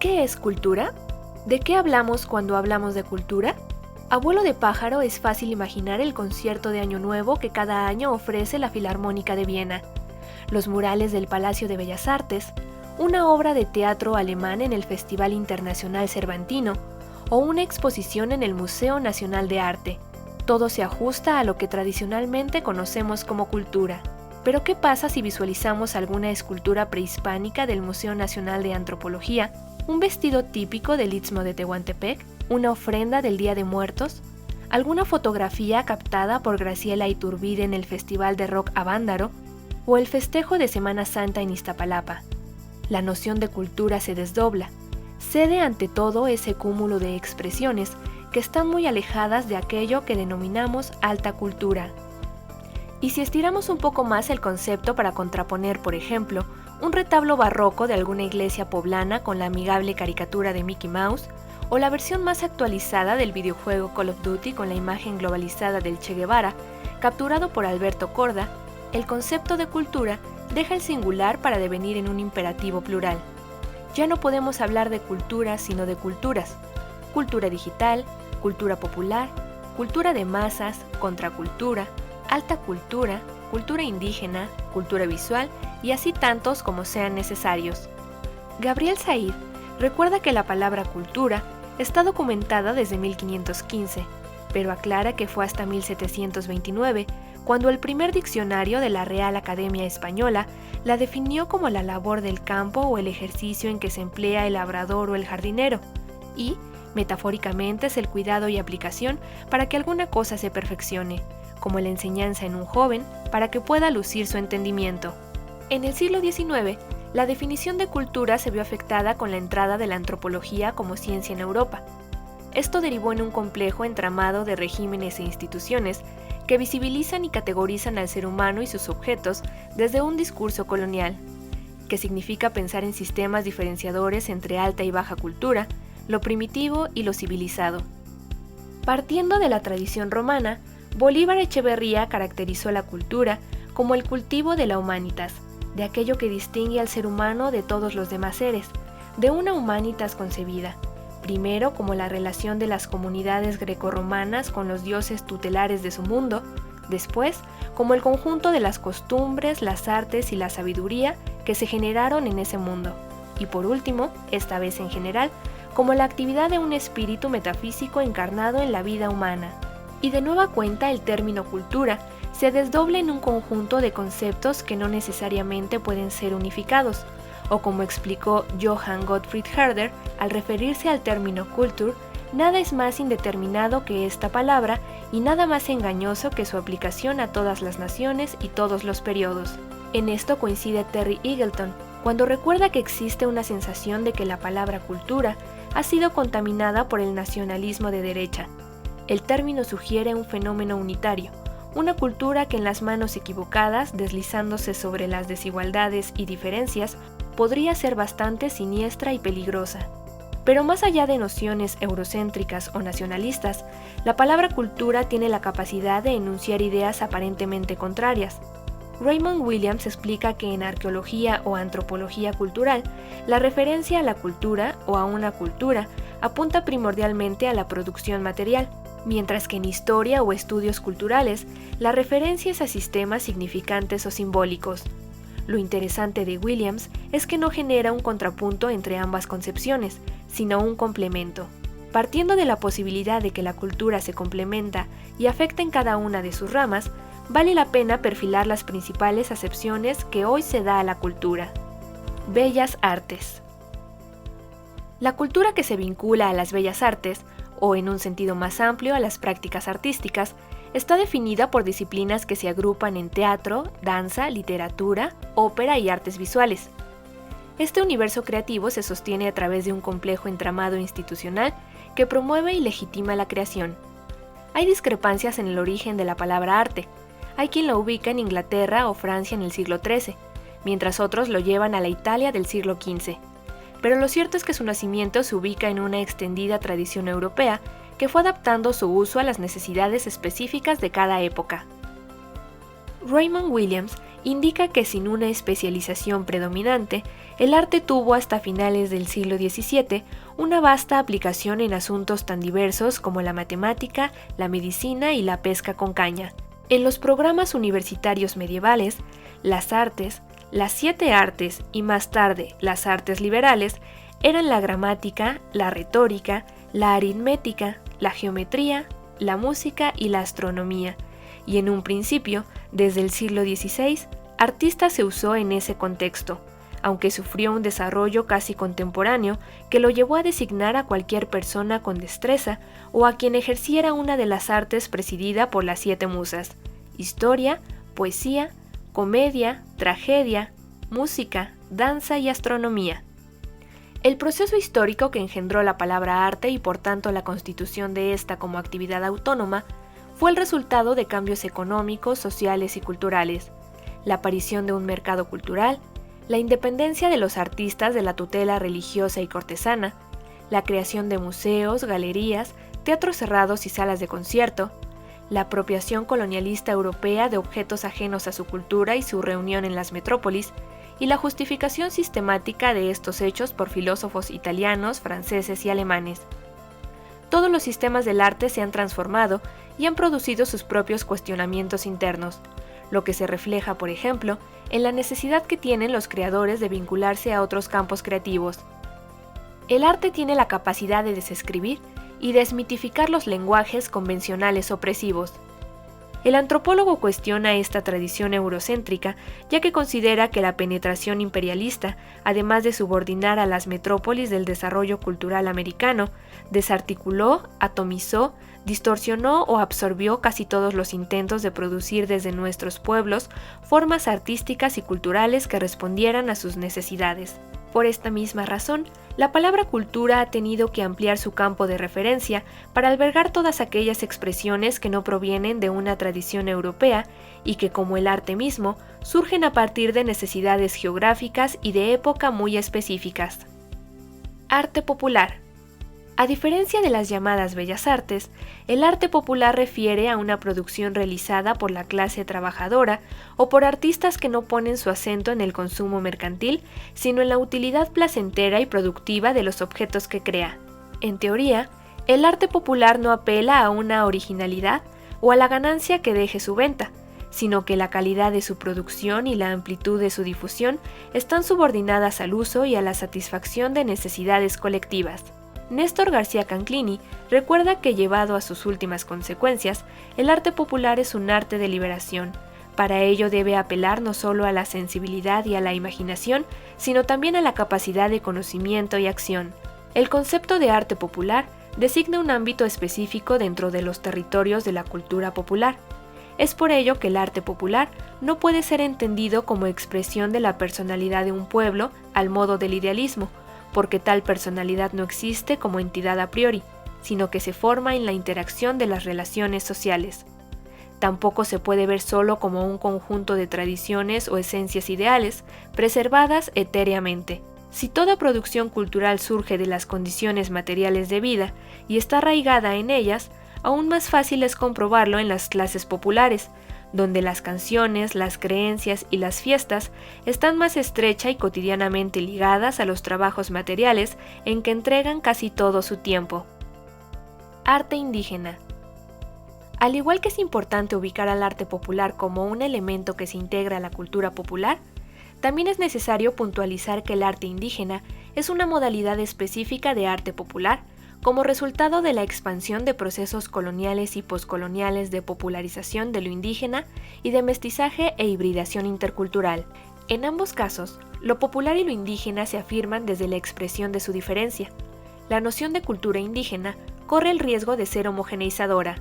¿Qué es cultura? ¿De qué hablamos cuando hablamos de cultura? A vuelo de pájaro es fácil imaginar el concierto de Año Nuevo que cada año ofrece la Filarmónica de Viena, los murales del Palacio de Bellas Artes, una obra de teatro alemán en el Festival Internacional Cervantino o una exposición en el Museo Nacional de Arte. Todo se ajusta a lo que tradicionalmente conocemos como cultura. Pero ¿qué pasa si visualizamos alguna escultura prehispánica del Museo Nacional de Antropología, un vestido típico del Istmo de Tehuantepec, una ofrenda del Día de Muertos, alguna fotografía captada por Graciela Iturbide en el Festival de Rock Avándaro o el festejo de Semana Santa en Iztapalapa? La noción de cultura se desdobla, cede ante todo ese cúmulo de expresiones que están muy alejadas de aquello que denominamos alta cultura. Y si estiramos un poco más el concepto para contraponer, por ejemplo, un retablo barroco de alguna iglesia poblana con la amigable caricatura de Mickey Mouse, o la versión más actualizada del videojuego Call of Duty con la imagen globalizada del Che Guevara, capturado por Alberto Corda, el concepto de cultura deja el singular para devenir en un imperativo plural. Ya no podemos hablar de cultura sino de culturas. Cultura digital, cultura popular, cultura de masas, contracultura, alta cultura, cultura indígena, cultura visual y así tantos como sean necesarios. Gabriel Said recuerda que la palabra cultura está documentada desde 1515, pero aclara que fue hasta 1729 cuando el primer diccionario de la Real Academia Española la definió como la labor del campo o el ejercicio en que se emplea el labrador o el jardinero, y, metafóricamente, es el cuidado y aplicación para que alguna cosa se perfeccione, como la enseñanza en un joven para que pueda lucir su entendimiento. En el siglo XIX, la definición de cultura se vio afectada con la entrada de la antropología como ciencia en Europa. Esto derivó en un complejo entramado de regímenes e instituciones que visibilizan y categorizan al ser humano y sus objetos desde un discurso colonial, que significa pensar en sistemas diferenciadores entre alta y baja cultura, lo primitivo y lo civilizado. Partiendo de la tradición romana, Bolívar Echeverría caracterizó la cultura como el cultivo de la humanitas, de aquello que distingue al ser humano de todos los demás seres, de una humanitas concebida, primero como la relación de las comunidades grecorromanas con los dioses tutelares de su mundo, después como el conjunto de las costumbres, las artes y la sabiduría que se generaron en ese mundo, y por último, esta vez en general, como la actividad de un espíritu metafísico encarnado en la vida humana. Y de nueva cuenta el término cultura se desdobla en un conjunto de conceptos que no necesariamente pueden ser unificados, o como explicó Johann Gottfried Herder al referirse al término Kultur, nada es más indeterminado que esta palabra y nada más engañoso que su aplicación a todas las naciones y todos los periodos. En esto coincide Terry Eagleton, cuando recuerda que existe una sensación de que la palabra cultura ha sido contaminada por el nacionalismo de derecha. El término sugiere un fenómeno unitario, una cultura que en las manos equivocadas, deslizándose sobre las desigualdades y diferencias, podría ser bastante siniestra y peligrosa. Pero más allá de nociones eurocéntricas o nacionalistas, la palabra cultura tiene la capacidad de enunciar ideas aparentemente contrarias. Raymond Williams explica que en arqueología o antropología cultural, la referencia a la cultura o a una cultura apunta primordialmente a la producción material, mientras que en historia o estudios culturales, la referencia es a sistemas significantes o simbólicos. Lo interesante de Williams es que no genera un contrapunto entre ambas concepciones, sino un complemento. Partiendo de la posibilidad de que la cultura se complementa y afecta en cada una de sus ramas, vale la pena perfilar las principales acepciones que hoy se da a la cultura. Bellas artes. La cultura que se vincula a las bellas artes, o en un sentido más amplio a las prácticas artísticas, está definida por disciplinas que se agrupan en teatro, danza, literatura, ópera y artes visuales. Este universo creativo se sostiene a través de un complejo entramado institucional que promueve y legitima la creación. Hay discrepancias en el origen de la palabra arte. Hay quien lo ubica en Inglaterra o Francia en el siglo XIII, mientras otros lo llevan a la Italia del siglo XV. Pero lo cierto es que su nacimiento se ubica en una extendida tradición europea que fue adaptando su uso a las necesidades específicas de cada época. Raymond Williams indica que sin una especialización predominante, el arte tuvo hasta finales del siglo XVII una vasta aplicación en asuntos tan diversos como la matemática, la medicina y la pesca con caña. En los programas universitarios medievales, las artes, las 7 artes y más tarde las artes liberales eran la gramática, la retórica, la aritmética, la geometría, la música y la astronomía, y en un principio, desde el siglo XVI, artista se usó en ese contexto, aunque sufrió un desarrollo casi contemporáneo que lo llevó a designar a cualquier persona con destreza o a quien ejerciera una de las artes presidida por las 7 musas: historia, poesía, comedia, tragedia, música, danza y astronomía. El proceso histórico que engendró la palabra arte y por tanto la constitución de esta como actividad autónoma fue el resultado de cambios económicos, sociales y culturales, la aparición de un mercado cultural, la independencia de los artistas de la tutela religiosa y cortesana, la creación de museos, galerías, teatros cerrados y salas de concierto, la apropiación colonialista europea de objetos ajenos a su cultura y su reunión en las metrópolis, y la justificación sistemática de estos hechos por filósofos italianos, franceses y alemanes. Todos los sistemas del arte se han transformado y han producido sus propios cuestionamientos internos, lo que se refleja, por ejemplo, en la necesidad que tienen los creadores de vincularse a otros campos creativos. El arte tiene la capacidad de desescribir y desmitificar los lenguajes convencionales opresivos. El antropólogo cuestiona esta tradición eurocéntrica, ya que considera que la penetración imperialista, además de subordinar a las metrópolis del desarrollo cultural americano, desarticuló, atomizó, distorsionó o absorbió casi todos los intentos de producir desde nuestros pueblos formas artísticas y culturales que respondieran a sus necesidades. Por esta misma razón, la palabra cultura ha tenido que ampliar su campo de referencia para albergar todas aquellas expresiones que no provienen de una tradición europea y que, como el arte mismo, surgen a partir de necesidades geográficas y de época muy específicas. Arte popular. A diferencia de las llamadas bellas artes, el arte popular refiere a una producción realizada por la clase trabajadora o por artistas que no ponen su acento en el consumo mercantil, sino en la utilidad placentera y productiva de los objetos que crea. En teoría, el arte popular no apela a una originalidad o a la ganancia que deje su venta, sino que la calidad de su producción y la amplitud de su difusión están subordinadas al uso y a la satisfacción de necesidades colectivas. Néstor García Canclini recuerda que, llevado a sus últimas consecuencias, el arte popular es un arte de liberación. Para ello debe apelar no solo a la sensibilidad y a la imaginación, sino también a la capacidad de conocimiento y acción. El concepto de arte popular designa un ámbito específico dentro de los territorios de la cultura popular. Es por ello que el arte popular no puede ser entendido como expresión de la personalidad de un pueblo al modo del idealismo, porque tal personalidad no existe como entidad a priori, sino que se forma en la interacción de las relaciones sociales. Tampoco se puede ver solo como un conjunto de tradiciones o esencias ideales, preservadas etéreamente. Si toda producción cultural surge de las condiciones materiales de vida y está arraigada en ellas, aún más fácil es comprobarlo en las clases populares, donde las canciones, las creencias y las fiestas están más estrecha y cotidianamente ligadas a los trabajos materiales en que entregan casi todo su tiempo. Arte indígena. Al igual que es importante ubicar al arte popular como un elemento que se integra a la cultura popular, también es necesario puntualizar que el arte indígena es una modalidad específica de arte popular, como resultado de la expansión de procesos coloniales y poscoloniales de popularización de lo indígena y de mestizaje e hibridación intercultural. En ambos casos, lo popular y lo indígena se afirman desde la expresión de su diferencia. La noción de cultura indígena corre el riesgo de ser homogeneizadora.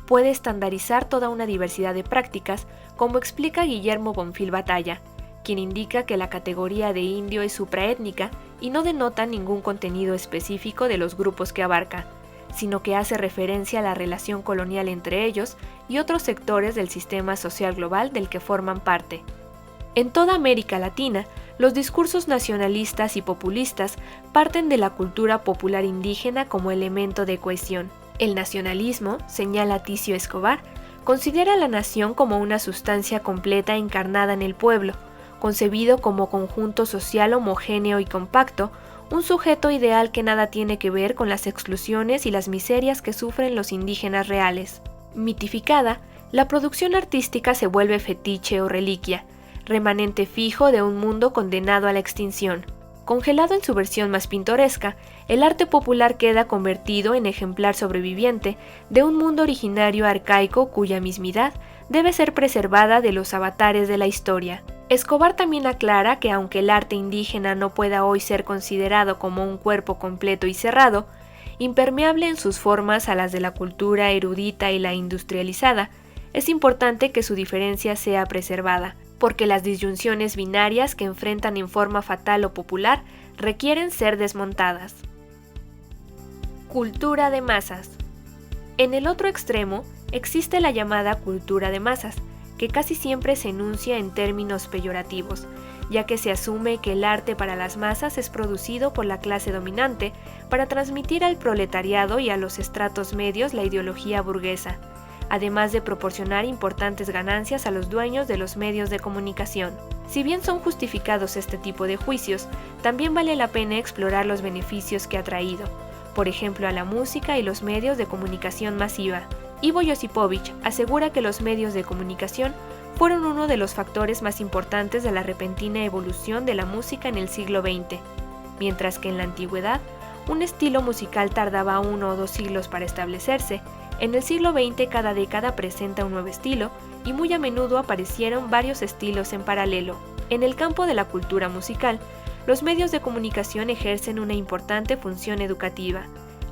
Puede estandarizar toda una diversidad de prácticas, como explica Guillermo Bonfil Batalla, quien indica que la categoría de indio es supraétnica y no denota ningún contenido específico de los grupos que abarca, sino que hace referencia a la relación colonial entre ellos y otros sectores del sistema social global del que forman parte. En toda América Latina, los discursos nacionalistas y populistas parten de la cultura popular indígena como elemento de cohesión. El nacionalismo, señala Ticio Escobar, considera a la nación como una sustancia completa encarnada en el pueblo, concebido como conjunto social homogéneo y compacto, un sujeto ideal que nada tiene que ver con las exclusiones y las miserias que sufren los indígenas reales. Mitificada, la producción artística se vuelve fetiche o reliquia, remanente fijo de un mundo condenado a la extinción. Congelado en su versión más pintoresca, el arte popular queda convertido en ejemplar sobreviviente de un mundo originario arcaico cuya mismidad debe ser preservada de los avatares de la historia. Escobar también aclara que aunque el arte indígena no pueda hoy ser considerado como un cuerpo completo y cerrado, impermeable en sus formas a las de la cultura erudita y la industrializada, es importante que su diferencia sea preservada, porque las disyunciones binarias que enfrentan en forma fatal o popular requieren ser desmontadas. Cultura de masas. En el otro extremo existe la llamada cultura de masas, que casi siempre se enuncia en términos peyorativos, ya que se asume que el arte para las masas es producido por la clase dominante para transmitir al proletariado y a los estratos medios la ideología burguesa, además de proporcionar importantes ganancias a los dueños de los medios de comunicación. Si bien son justificados este tipo de juicios, también vale la pena explorar los beneficios que ha traído, por ejemplo a la música y los medios de comunicación masiva. Ivo Josipovich asegura que los medios de comunicación fueron uno de los factores más importantes de la repentina evolución de la música en el siglo XX, mientras que en la antigüedad un estilo musical tardaba 1 o 2 siglos para establecerse. En el siglo XX cada década presenta un nuevo estilo y muy a menudo aparecieron varios estilos en paralelo. En el campo de la cultura musical, los medios de comunicación ejercen una importante función educativa.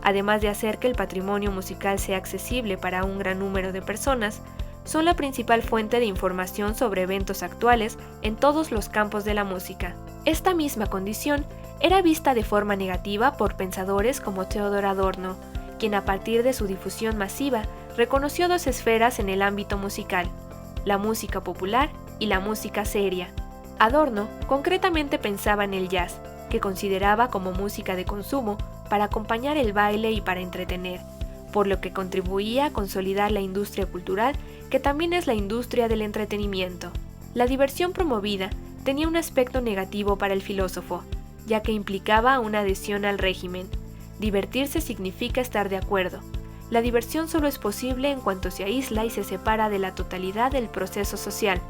Además de hacer que el patrimonio musical sea accesible para un gran número de personas, son la principal fuente de información sobre eventos actuales en todos los campos de la música. Esta misma condición era vista de forma negativa por pensadores como Theodor Adorno, quien a partir de su difusión masiva reconoció 2 esferas en el ámbito musical, la música popular y la música seria. Adorno concretamente pensaba en el jazz, que consideraba como música de consumo para acompañar el baile y para entretener, por lo que contribuía a consolidar la industria cultural, que también es la industria del entretenimiento. La diversión promovida tenía un aspecto negativo para el filósofo, ya que implicaba una adhesión al régimen. Divertirse significa estar de acuerdo. La diversión solo es posible en cuanto se aísla y se separa de la totalidad del proceso social.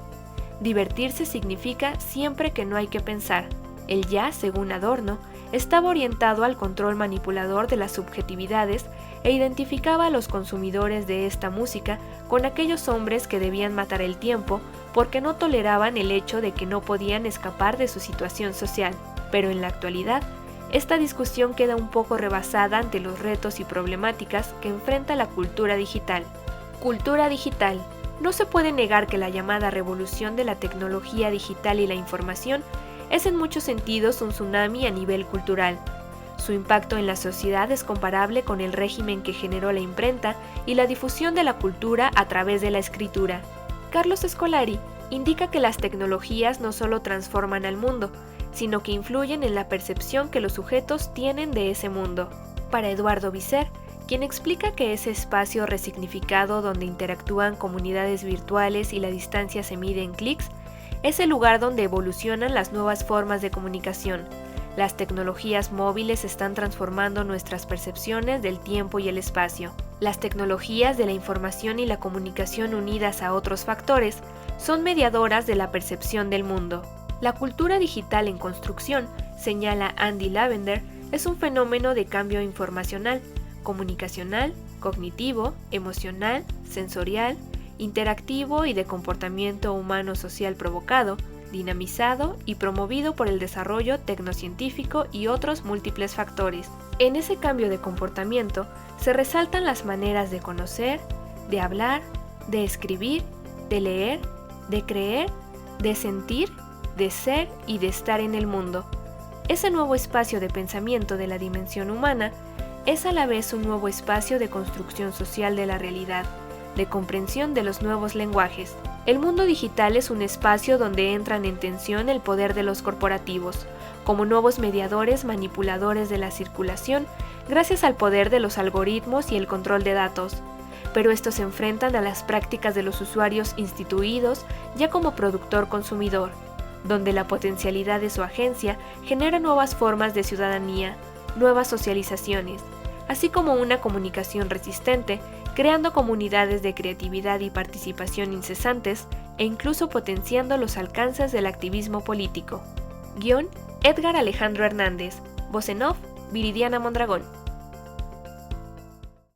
Divertirse significa siempre que no hay que pensar. El jazz, según Adorno, estaba orientado al control manipulador de las subjetividades e identificaba a los consumidores de esta música con aquellos hombres que debían matar el tiempo porque no toleraban el hecho de que no podían escapar de su situación social. Pero en la actualidad, esta discusión queda un poco rebasada ante los retos y problemáticas que enfrenta la cultura digital. Cultura digital. No se puede negar que la llamada revolución de la tecnología digital y la información es en muchos sentidos un tsunami a nivel cultural. Su impacto en la sociedad es comparable con el régimen que generó la imprenta y la difusión de la cultura a través de la escritura. Carlos Scolari indica que las tecnologías no solo transforman al mundo, sino que influyen en la percepción que los sujetos tienen de ese mundo. Para Eduardo Visser, quien explica que ese espacio resignificado donde interactúan comunidades virtuales y la distancia se mide en clics, es el lugar donde evolucionan las nuevas formas de comunicación. Las tecnologías móviles están transformando nuestras percepciones del tiempo y el espacio. Las tecnologías de la información y la comunicación unidas a otros factores son mediadoras de la percepción del mundo. La cultura digital en construcción, señala Andy Lavender, es un fenómeno de cambio informacional, comunicacional, cognitivo, emocional, sensorial, interactivo y de comportamiento humano-social provocado, dinamizado y promovido por el desarrollo tecnocientífico y otros múltiples factores. En ese cambio de comportamiento se resaltan las maneras de conocer, de hablar, de escribir, de leer, de creer, de sentir, de ser y de estar en el mundo. Ese nuevo espacio de pensamiento de la dimensión humana es a la vez un nuevo espacio de construcción social de la realidad, de comprensión de los nuevos lenguajes. El mundo digital es un espacio donde entran en tensión el poder de los corporativos, como nuevos mediadores manipuladores de la circulación, gracias al poder de los algoritmos y el control de datos. Pero estos se enfrentan a las prácticas de los usuarios instituidos ya como productor-consumidor. donde la potencialidad de su agencia genera nuevas formas de ciudadanía, nuevas socializaciones, así como una comunicación resistente, creando comunidades de creatividad y participación incesantes e incluso potenciando los alcances del activismo político. Guión: Edgar Alejandro Hernández. Voz en off: Viridiana Mondragón.